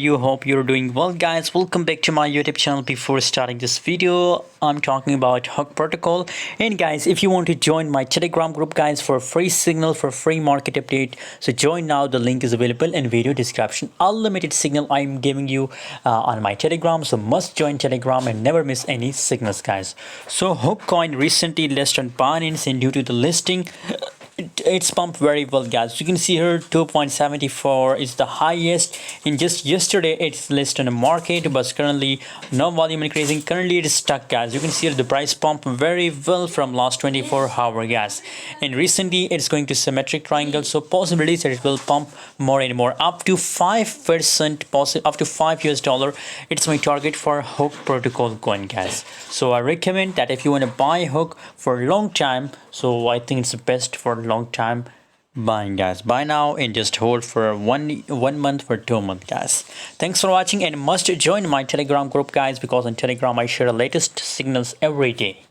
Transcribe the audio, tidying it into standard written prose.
you? Hope you're doing well, guys. Welcome back to my YouTube channel. Before starting this video, I'm talking about Hook protocol. And guys, if you want to join my Telegram group, guys, for free signal, for free market update, so join now. The link is available in video description. Unlimited signal I'm giving you on my Telegram, so must join Telegram and never miss any signals, guys. So Hook coin recently listed on Binance, and due to the listing, it's pumped very well, guys. You can see here 2.74 is the highest, and just yesterday it's listed in the market, but currently no volume increasing. Currently it is stuck, guys. You can see here the price pump very well from last 24 hours, guys, and recently it's going to symmetric triangle, so possibilities that it will pump more and more up to 5%, possible up to $5. It's my target for Hook protocol coin, guys. So I recommend that if you want to buy Hook for a long time, so I think it's the best for long time buying, guys. Buy now and just hold for one month for 2 months, guys. Thanks for watching, and must join my Telegram group, guys, because on Telegram I share the latest signals every day.